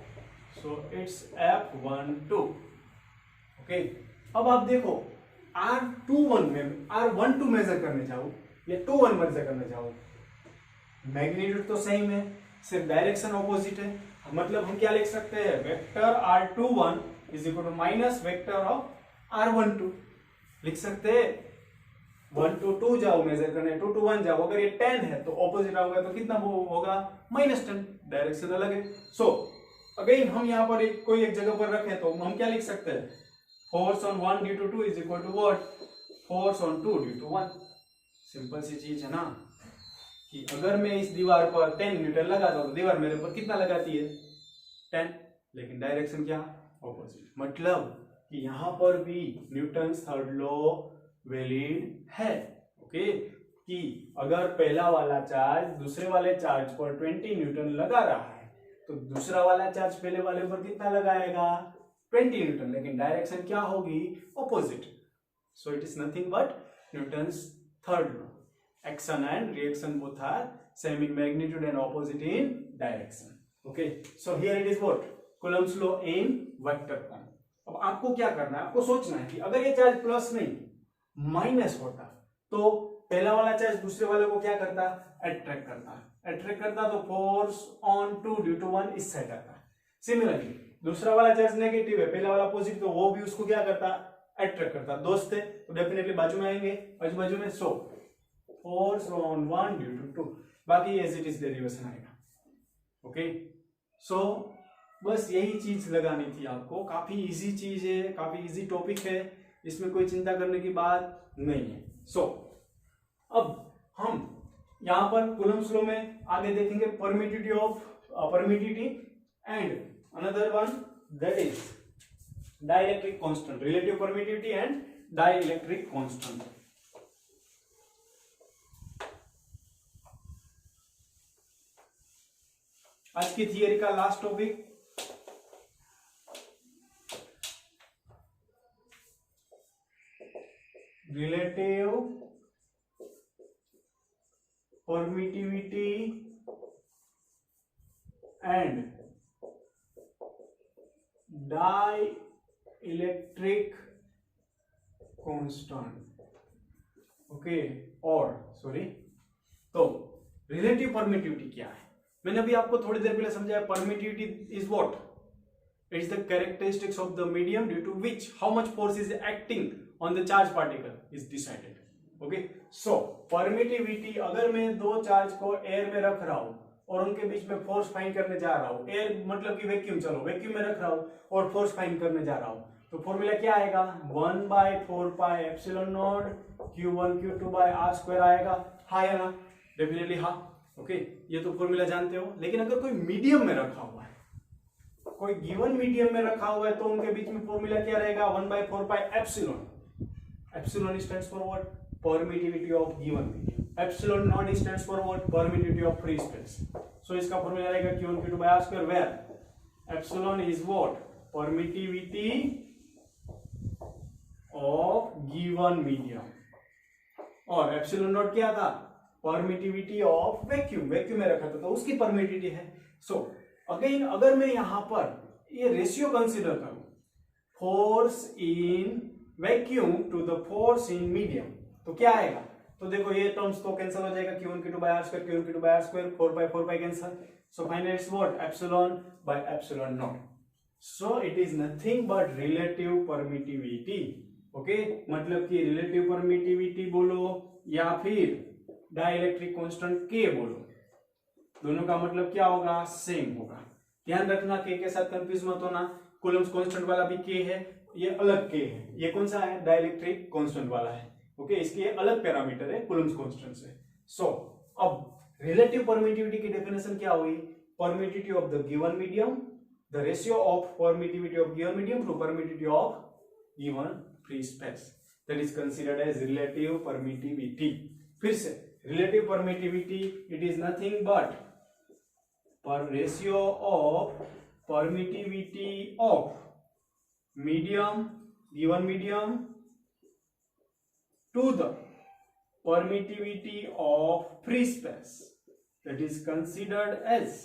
so it's f12। Okay, अब आप देखो r21 में r12 मेजर करने जाओ या 21 मेजर करने जाओ, मैग्नीट्यूड तो सेम है, सिर्फ डायरेक्शन ऑपोजिट है, मतलब हम क्या लिख सकते हैं, vector r21 is equal to minus vector of r12 लिख सकते हैं। 1 to 2 जाओ मेजर करने, 2 to 1 जाओ, अगर ये 10 है तो ऑपोजिट होगा तो कितना होगा, -10, डायरेक्शन अलग है। सो अगेन हम यहाँ पर कोई एक जगह पर रखें तो हम क्या लिख सकते हैं, force on 1 due to 2 is equal to what, force on 2 due to 1। Simple सी चीज है ना, कि अगर मैं इस दीवार पर 10 न्यूटन लगाता हूं तो दीवार मेरे ऊपर कितना लगाती है, 10, लेकिन डायरेक्शन क्या, ऑपोजिट, मतलब कि यहां पर भी न्यूटन्स थर्ड लॉ वैलिड है। ओके, कि अगर पहला वाला चार्ज दूसरे वाले चार्ज पर 20 न्यूटन लगा रहा है तो दूसरा वाला चार्ज पहले वाले पर कितना लगाएगा, 20 न्यूटन, लेकिन डायरेक्शन क्या होगी, opposite. So it is nothing but Newton's third law, action and reaction both are same in magnitude and opposite in direction। okay, so here it is what, Coulomb's law in vector form। अब आपको क्या करना है, आपको सोचना है कि अगर ये चार्ज प्लस नहीं माइनस होता तो पहला वाला चार्ज दूसरे वाले को क्या करता, अट्रैक्ट करता, तो फोर्स ऑन 2 ड्यू टू 1 इस साइड आता। सिमिलरली दूसरा वाला चार्ज नेगेटिव है, पहला वाला पॉजिटिव, तो वो भी उसको क्या करता, अट्रैक्ट करता। दोस्त है तो डेफिनेटली बाजू में आएंगे, बाजू में, so force on 1 due to 2, बाकी एज इट इज डेरिवेशन आएगा। ओके, सो बस यही चीज लगानी थी आपको, काफी इजी चीज है, काफी इजी टॉपिक है, इसमें कोई चिंता करने की बात नहीं है। सो अब हम यहाँ पर कूलम्ब्स लॉ में आगे देखेंगे permittivity of permittivity, and another one, that is dielectric constant, relative permittivity and dielectric constant. आज की थियरी का last topic, relative permittivity and dielectric constant. Okay, और सॉरी, तो रिलेटिव परमिटिविटी क्या है? मैंने अभी आपको थोड़ी देर पहले समझाया, permittivity is what? It is the characteristics of the medium due to which how much force is acting on the charge particle is decided. Okay, so permittivity, अगर मैं दो चार्ज को एयर में रख रहा हूं और उनके बीच में फोर्स फाइंड करने जा रहा हूं, एयर मतलब कि वैक्यूम, चलो वैक्यूम में रख रहा हूं और फोर्स फाइंड करने जा रहा हूं, तो फॉर्मूला क्या आएगा? 1/4πε0 Q1 Q2/r² आएगा। हाँ या ना? डेफिनेटली हाँ। ओके, ये तो फॉर्मूला जानते हो। लेकिन अगर कोई मीडियम में रखा हुआ है, कोई गिवन मीडियम में रखा हुआ है, तो उनके बीच में फॉर्मूला क्या रहेगा? 1/4πε। Epsilon stands for what? Permittivity of given medium. Epsilon naught stands for what? Permittivity of free space. So इसका फॉर्मूला रहेगा Q1 Q2/r², where epsilon is what? Permittivity of given medium. और एप्सिलॉन नॉट क्या था? परमिटिविटी ऑफ वैक्यूम, वैक्यूम में रखा था तो उसकी परमिटिविटी है। सो अगेन, अगर मैं यहां पर ये रेशियो कंसीडर करूं, force in vacuum to the force in medium, तो क्या आएगा? तो देखो ये टर्म्स तो कैंसिल हो जाएगा, Q1 Q2/r², Q1 Q2/r², 4/4 cancel. So finally it's what? Epsilon by epsilon not. So it is nothing but relative permittivity. Okay, मतलब कि रिलेटिव परमिटिविटी बोलो या फिर डाइलेक्ट्रिक कांस्टेंट K बोलो, दोनों का मतलब क्या होगा? सेम होगा। ध्यान रखना, K के साथ कंफ्यूज मत होना। कूलम्स कांस्टेंट वाला भी K है, ये अलग K है। ये कौन सा है? डाइलेक्ट्रिक कांस्टेंट वाला है। ओके, इसके अलग पैरामीटर है कूलम्स कांस्टेंट से। सो अब रिलेटिव परमिटिविटी की डेफिनेशन क्या हुई? Permittivity of the given medium, the ratio of permittivity of given medium to permittivity of given free space, that is considered as relative permittivity. फिर से, relative permittivity, it is nothing but per ratio of permittivity of medium, given medium, to the permittivity of free space, that is considered as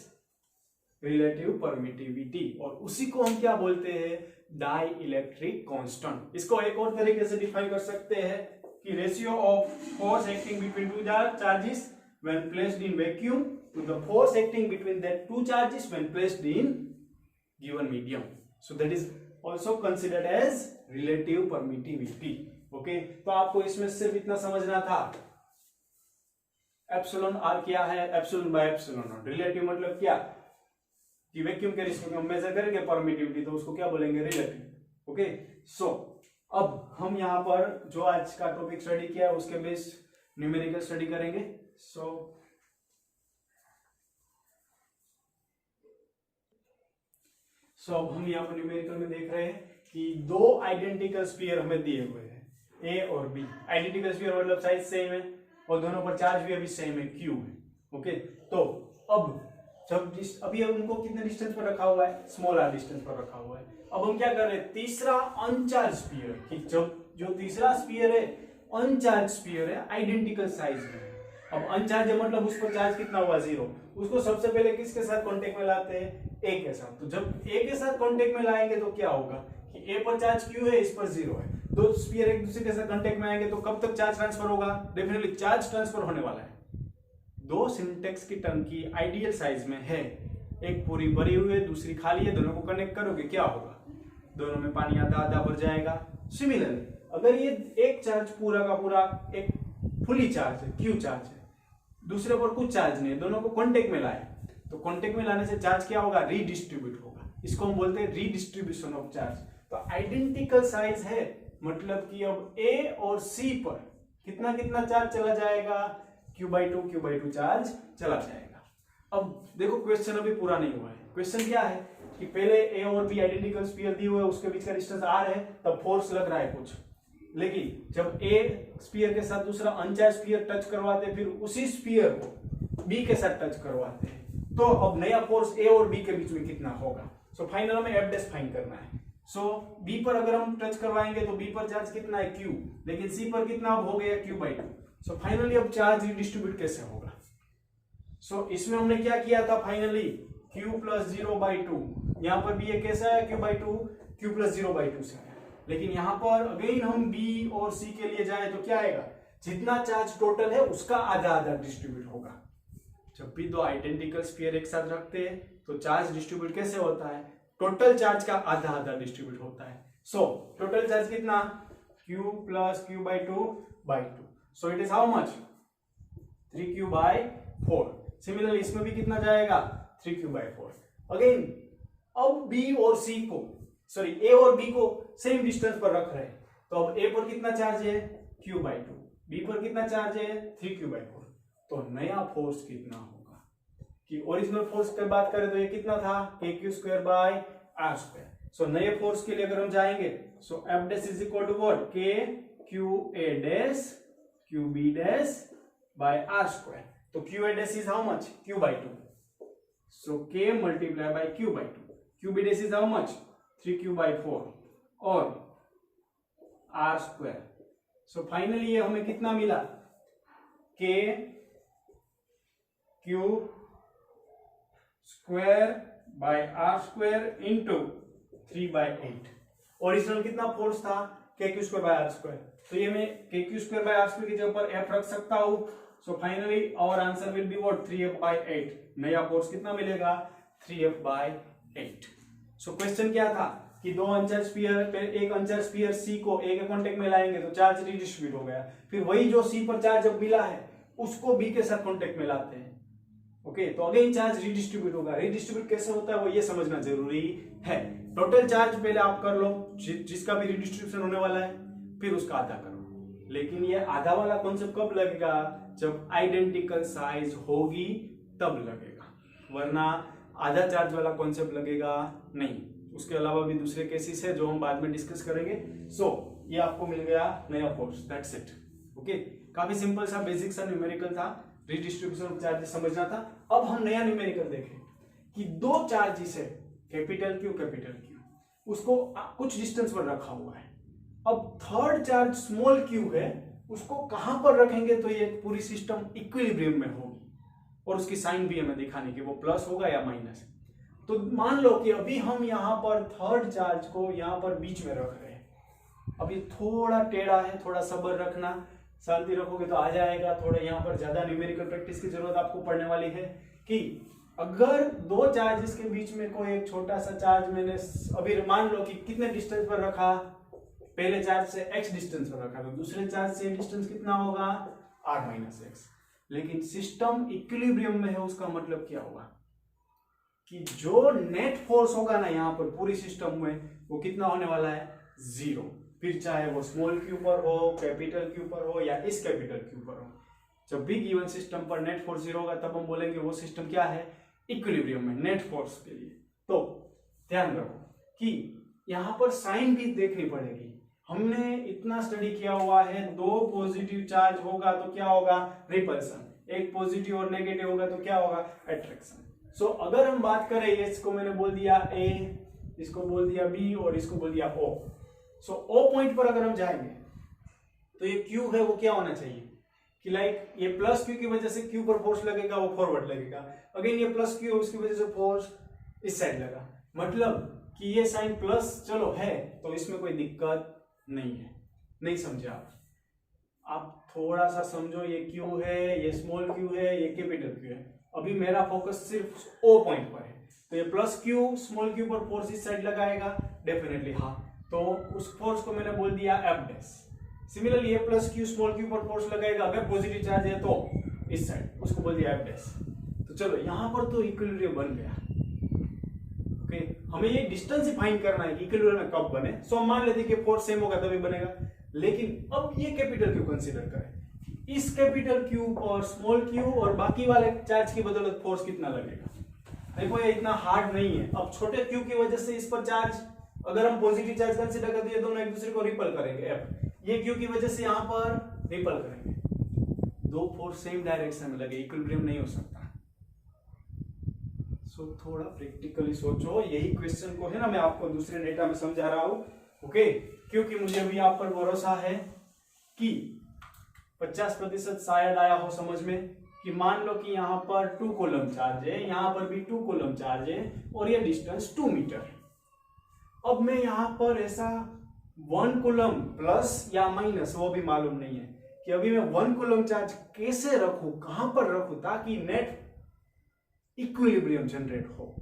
relative permittivity। और उसी को हम क्या बोलते हैं? Dielectric constant. इसको एक और तरीके से डिफाइन कर सकते हैं कि ratio of force acting between two charges when placed in vacuum to the force acting between that two charges when placed in given medium. So that is also considered as relative permittivity. Okay, तो आपको इसमें सिर्फ इतना समझना था, एप्सिलॉन आर क्या है? Epsilon by epsilon not. Relative मतलब क्या? कि वैक्यूम के रिस्पेक्ट में मेजर करेंगे परमिटिविटी, तो उसको क्या बोलेंगे? रिलेटिव। ओके, सो अब हम यहाँ पर जो आज का टॉपिक स्टडी किया है उसके बेस न्यूमेरिकल स्टडी करेंगे। सो अब हम यहाँ पर न्यूमेरिकल में देख रहे हैं कि दो आइडेंटिकल स्फीयर हमें दिए हुए हैं, ए और बी। आइडेंटिकल स्फीयर मतलब साइज सेम है और दोनों पर चार्ज भी अभी सेम है, क्यू है। ओके, तो अब जब अभी उनको कितने डिस्टेंस पर रखा हुआ है? स्मॉल आर डिस्टेंस पर रखा हुआ है। अब हम क्या कर रहे हैं? तीसरा अनचार्ज स्फीयर, कि जब जो तीसरा स्फीयर है अनचार्ज स्फीयर है, आइडेंटिकल साइज में। अब अनचार्ज है मतलब उस पर चार्ज कितना हुआ? 0। उसको सबसे पहले किसके साथ कांटेक्ट में लाते हैं? ए के साथ। तो जब ए के साथ कांटेक्ट में लाएंगे तो क्या होगा कि ए पर चार्ज क्यू है, इस पर 0 है। दो स्फीयर एक दूसरे के साथ कांटेक्ट में आएंगे तो कब तक चार्ज ट्रांसफर होगा? डेफिनेटली चार्ज ट्रांसफर होने वाला है। दो सिंटेक्स की टंकी आइडियल साइज में है, एक पूरी भरी हुई है, दूसरी खाली है, दोनों को कनेक्ट करोगे क्या होगा? दोनों में पानी आधा आधा भर जाएगा। सिमिलरली अगर ये एक चार्ज पूरा का पूरा एक फुली चार्ज है, क्यू चार्ज है, दूसरे पर कुछ चार्ज नहीं है, दोनों को कांटेक्ट में लाए, तो कांटेक्ट में लाने से चार्ज क्या होगा? रीडिस्ट्रीब्यूट होगा। इसको हम बोलते हैं रीडिस्ट्रीब्यूशन ऑफ चार्ज। तो आइडेंटिकल साइज है मतलब कि अब ए और सी पर कितना कितना चार्ज चला जाएगा? Q/2 चार्ज चला जाएगा। अब देखो क्वेश्चन अभी पूरा नहीं हुआ है। क्वेश्चन क्या है कि पहले ए और बी आइडेंटिकल स्फीयर दिए हुए, उसके बीच का डिस्टेंस आर है, तब फोर्स लग रहा है कुछ। लेकिन जब ए स्फीयर के साथ दूसरा अनचार्ज स्फीयर टच करवाते, फिर उसी स्फीयर को बी के साथ टच करवाते हैं, तो अब नया फोर्स ए और बी के बीच में कितना होगा। सो फाइनल हमें एफ डैश फाइंड करना है। सो बी पर अगर हम टच करवाएंगे तो बी पर चार्ज कितना है क्यू, लेकिन सी पर कितना अब हो गया क्यू/2। सो फाइनली अब चार्ज रिडिस्ट्रीब्यूट कैसे होगा। सो इसमें हमने क्या किया था फाइनली, q + 0/2, यहाँ पर भी ये कैसा है q/2, q + 0/2 से है। लेकिन यहाँ पर अगेन हम b और c के लिए जाए तो क्या आएगा, जितना चार्ज टोटल है उसका आधा आधा डिस्ट्रीब्यूट होगा। जब भी दो आइडेंटिकल स्फीयर एक साथ रखते हैं तो चार्ज डिस्ट्रीब्यूट कैसे होता है, टोटल चार्ज का आधा आधा डिस्ट्रीब्यूट होता है। सो टोटल चार्ज कितना, q + q/2/2। So it is how much, 3q/4। Similarly इसमें भी कितना जाएगा, 3q/4। अगेन अब b और c को, सॉरी a और b को सेम डिस्टेंस पर रख रहे हैं, तो अब a पर कितना चार्ज है q/2, b पर कितना चार्ज है 3q/4। तो नया फोर्स कितना होगा, कि ओरिजिनल फोर्स की बात करें तो ये कितना था kq²/r²। सो नए फोर्स के लिए अगर हम जाएंगे, so F dash is equal to what, kqa dash qb dash. तो qa dash is how much, q/2। So k multiply by q/2, qb dash is how much, 3q/4 और r²। सो फाइनली ये हमें कितना मिला, k q²/r² इंटू 3/8। ओरिजिनल कितना फोर्स था kq²/r², तो ये मैं kq²/r² की जगह पर f रख सकता हूं। So finally our answer will be what, 3f/8। नया फोर्स कितना मिलेगा, 3f/8। सो क्वेश्चन क्या था कि दो अनचार्ज स्फीयर, एक अनचार्ज स्फीयर c को a के कांटेक्ट में लाएंगे तो चार्ज रिडिस्ट्रीब्यूट हो गया, फिर वही जो c पर चार्ज अब मिला है उसको b के साथ कांटेक्ट में लाते हैं। ओके, तो अगेन चार्ज रिडिस्ट्रीब्यूट होगा। रिडिस्ट्रीब्यूट कैसे होता है वो ये समझना जरूरी है। टोटल चार्ज पहले आप कर लो, जिसका भी रिडिस्ट्रीब्यूशन होने वाला है, फिर उसका आधा करो। लेकिन ये आधा वाला कॉन्सेप्ट कब लगेगा, जब आइडेंटिकल साइज होगी तब लगेगा, वरना आधा चार्ज वाला कॉन्सेप्ट लगेगा नहीं। उसके अलावा भी दूसरे केसेस है जो हम बाद में डिस्कस करेंगे। सो ये आपको मिल गया नया फोर्स, दैट्स इट। ओके, काफी सिंपल सा बेसिक सा न्यूमेरिकल था, रिडिस्ट्रीब्यूशन ऑफ चार्जेस समझना था। अब हम नया न्यूमेरिकल देखें कि दो चार्जेस है कैपिटल Q, उसको कुछ डिस्टेंस पर रखा हुआ है। अब थर्ड चार्ज स्मॉल q है, उसको कहां पर रखेंगे तो ये पूरी सिस्टम इक्विलिब्रियम में होगी, और उसकी साइन भी हमें दिखाने की, वो प्लस होगा या माइनस। तो मान लो कि अभी हम यहाँ पर थर्ड चार्ज को यहाँ पर बीच में रख रहे हैं। अब ये थोड़ा टेढ़ा है, थोड़ा सब्र रखना, शांति रखोगे तो आ जाएगा। थोड़ा यहाँ पर ज्यादा न्यूमेरिकल प्रैक्टिस की जरूरत आपको पड़ने वाली है कि अगर दो चार्जेस के बीच में कोई एक छोटा सा चार्ज मैंने अभी मान लो कि कितने डिस्टेंस पर रखा, पहले चार्ज से x डिस्टेंस पर रखा, तो दूसरे चार्ज से डिस्टेंस कितना होगा r-x। लेकिन सिस्टम इक्विलिब्रियम में है, उसका मतलब क्या होगा कि जो नेट फोर्स होगा ना यहाँ पर पूरी सिस्टम में, वो कितना होने वाला है, 0। फिर चाहे वो स्मॉल q पर हो, कैपिटल Q पर हो, या इस कैपिटल Q पर हो, जब भी गिवन सिस्टम पर नेट फोर्स 0 होगा तब हम बोलेंगे वो सिस्टम क्या है, इक्विलिब्रियम में, नेट फोर्स के लिए। तो ध्यान रखो कि यहाँ पर साइन भी देखनी पड़ेगी। हमने इतना स्टडी किया हुआ है, दो पॉजिटिव चार्ज होगा तो क्या होगा, रिपल्सन, एक पॉजिटिव और नेगेटिव होगा तो क्या होगा, अट्रैक्शन। सो अगर हम बात करें, इसको मैंने बोल दिया A, इसको बोल दिया B और इसको बोल दिया O। सो O पॉइंट पर अगर हम जाएंगे तो ये Q है वो क्या होना चाहिए कि लाइक ये प्लस Q की वजह से Q पर फोर्स लगेगा, वो फॉरवर्ड लगेगा। अगेन ये प्लस Q है, उसकी वजह से फोर्स इस साइड लगा, मतलब कि ये साइन प्लस चलो है तो इसमें कोई दिक्कत नहीं है। नहीं समझे आप थोड़ा सा समझो, ये Q है, ये स्मॉल q है, ये कैपिटल Q है। अभी मेरा फोकस सिर्फ O पॉइंट पर है, तो ये प्लस Q स्मॉल q पर फोर्स इस साइड लगाएगा, डेफिनेटली हाँ, तो उस फोर्स को मैंने बोल दिया F डैश। सिमिलरली ये प्लस Q स्मॉल q पर फोर्स लगाएगा, अगर पॉजिटिव चार्ज है तो इस साइड, उसको बोल दिया F डैश। तो चलो यहाँ पर तो इक्विलिब्रियम बन गया। ओके, हमें ये डिस्टेंस ही फाइंड करना है कि इक्विलिब्रियम में कब बने। सो हम मान लेते हैं कि फोर्स सेम होगा तभी बनेगा, लेकिन अब ये कैपिटल Q कंसीडर करें। इस कैपिटल क्यू पर स्मॉल क्यू और बाकी वाले चार्ज की बदौलत फोर्स कितना लगेगा। देखो ये इतना हार्ड नहीं है। अब छोटे क्यू की वजह से इस पर चार्ज, अगर हम पॉजिटिव चार्ज कंसीडर करते हैं, दोनों एक दूसरे को रिपल करेंगे, एफ ये क्यू की वजह से यहां पर रिपल करेंगे, दो फोर्स सेम डायरेक्शन में लगे, इक्विलिब्रियम नहीं हो सकता। सो थोड़ा प्रैक्टिकली सोचो, यही क्वेश्चन को है ना मैं आपको दूसरे डेटा में समझा रहा हूं, ओके। क्योंकि मुझे भी आप पर भरोसा है कि 50% शायद आया हो समझ में, कि मान लो कि यहाँ पर 2 कूलम चार्ज है, यहाँ पर भी 2 कूलम चार्ज है और ये डिस्टेंस 2 मीटर है। अब मैं यहाँ पर ऐसा 1 कूलम प्लस या माइनस वो भी मालूम नहीं है कि अभी मैं 1 कूलम चार्ज कैसे रखूं, कहां पर रखूं, ताकि नेट इक्विलिब्रियम जनरेट हो।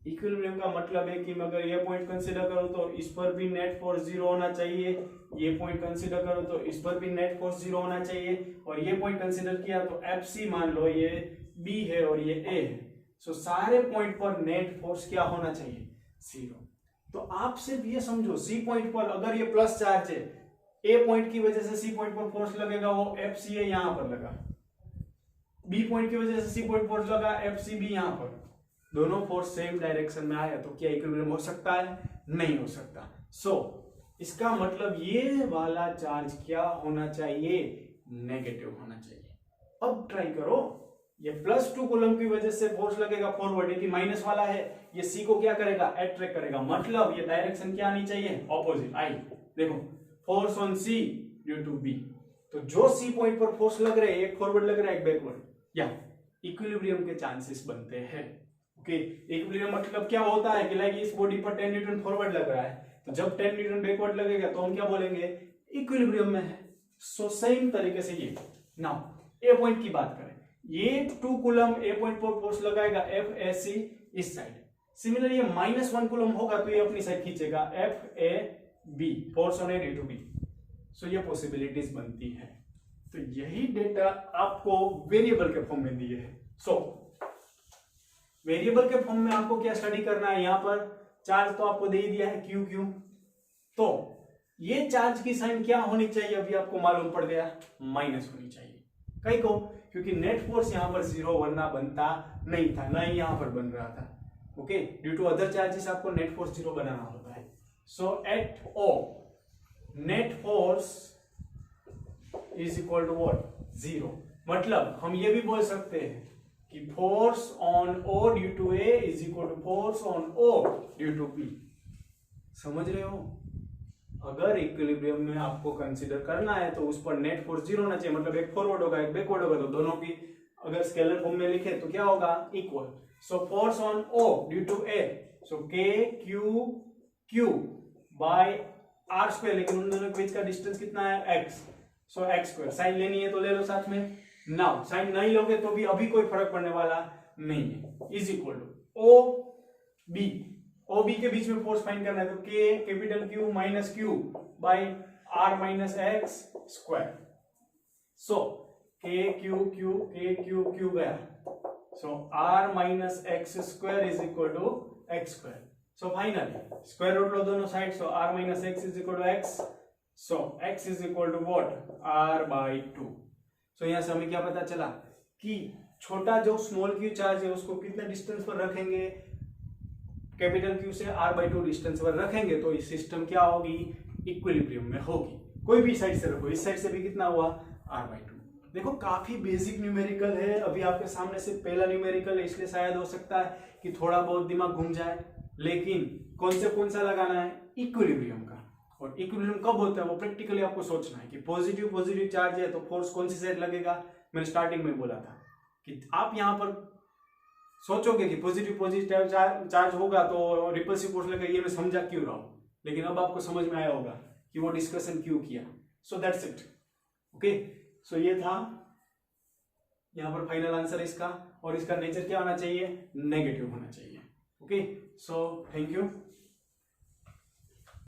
इक्विलिब्रियम का मतलब है कि मैं अगर ये पॉइंट कंसीडर करूं तो इस पर भी नेट फोर्स 0 होना चाहिए, ये पॉइंट कंसीडर करूं तो इस पर भी नेट फोर्स 0 होना चाहिए, और ये पॉइंट कंसीडर किया तो FC मान लो ये B है और ये A है। सो सारे पॉइंट पर नेट फोर्स क्या होना चाहिए, 0। तो आप सिर्फ ये समझो C पॉइंट पर अगर ये प्लस चार्ज है, A पॉइंट की वजह से C पॉइंट पर फोर्स लगेगा वो FC है यहां पर लगा, B पॉइंट की वजह से C पॉइंट फोर्स लगा FCB यहां पर, दोनों फोर्स सेम डायरेक्शन में आया तो क्या इक्विलिब्रियम हो सकता है, नहीं हो सकता। सो इसका मतलब ये वाला चार्ज क्या होना चाहिए, नेगेटिव होना चाहिए। अब ट्राई करो, ये +2 कूलम की वजह से फोर्स लगेगा फॉरवर्ड, ये माइनस वाला है, ये C को क्या करेगा, अट्रैक्ट करेगा, मतलब ये डायरेक्शन क्या आनी चाहिए, ऑपोजिट आई। देखो force on C due to B, तो जो C पॉइंट पर फोर्स लग रहे हैं, एक फॉरवर्ड लग रहा है एक बैकवर्ड, या इक्विलिब्रियम के चांसेस बनते हैं। ओके, इक्विलिब्रियम मतलब क्या होता है कि लाइक इस बॉडी पर 10 न्यूटन फॉरवर्ड लग रहा है, तो जब 10 न्यूटन बैकवर्ड लगेगा तो हम क्या बोलेंगे, इक्विलिब्रियम में है। सो सेम तरीके से ये नाउ A पॉइंट की बात करें, ये 2 कूलम A पॉइंट पर फोर्स लगाएगा FAC इस साइड, सिमिलरली ये -1 कूलम होगा तो ये अपनी साइड खींचेगा FAB, force on A due to B। सो ये पॉसिबिलिटीज बनती है। तो यही डेटा आपको वेरिएबल के फॉर्म में दिए हैं। सो वेरिएबल के फॉर्म में आपको क्या स्टडी करना है, यहां पर चार्ज तो आपको दे ही दिया है QQ, तो ये चार्ज की साइन क्या होनी चाहिए, अभी आपको मालूम पड़ गया, माइनस होनी चाहिए। कहीं को, क्योंकि नेट फोर्स यहां पर 0 वरना बनता नहीं था, ना ही यहां पर बन रहा था। Okay, due to other charges आपको नेट फोर्स 0 बनाना होता है। So at O net force is equal to what, 0। मतलब हम ये भी बोल सकते हैं कि force on O due to A is equal to force on O due to B। समझ रहे हो, अगर इक्विलिब्रियम में आपको कंसीडर करना है तो उस पर नेट फोर्स 0 होना चाहिए, मतलब एक फॉरवर्ड होगा एक बैकवर्ड होगा, तो दोनों की अगर स्केलर फॉर्म में लिखे तो क्या होगा, equal. So force on O due to A, so KQ by R², लेकिन उन दोनों के बीच का डिस्टेंस कितना है, x। सो x², साइन लेनी है तो ले लो साथ में, नाउ साइन नहीं लोगे तो भी अभी कोई फर्क पड़ने वाला नहीं है, इज इक्वल टू OB के बीच में फोर्स फाइंड करना है, तो K capital Q minus Q by R minus x²। So KQ गया, so R minus x² is equal to x²। So finally square root लो दोनों side, so R minus x is equal to x, so x is equal to what, R by 2। So यहां से हमें क्या पता चला कि छोटा जो स्मॉल Q चार्ज है उसको कितने डिस्टेंस पर रखेंगे, कैपिटल Q से R/2 डिस्टेंस पर रखेंगे तो इस सिस्टम क्या होगी, इक्विलिब्रियम में होगी। कोई भी साइड से रखो, इस साइड से भी कितना हुआ, R/2। देखो काफी बेसिक न्यूमेरिकल है, अभी आपके सामने से पहला न्यूमेरिकल है, इसलिए शायद हो सकता है कि थोड़ा बहुत दिमाग घूम जाए, लेकिन कॉन्सेप्ट कौन सा लगाना है, इक्विलिब्रियम का। और इक्विलिब्रियम कब होता है वो प्रैक्टिकली आपको सोचना है कि पॉजिटिव चार्ज है तो फोर्स कौन सी साइड लगेगा। मैंने स्टार्टिंग में बोला था कि आप यहां पर सोचोगे कि पॉजिटिव चार्ज होगा तो रिपल्सिव फोर्स लगेगा, ये मैं समझा क्यों रहा हूं, लेकिन अब आपको समझ में आया होगा कि वो डिस्कशन क्यों किया। So that's it, okay. So ये था यहां पर फाइनल आंसर इसका, और इसका नेचर क्या होना चाहिए, नेगेटिव होना चाहिए। Okay, so thank you.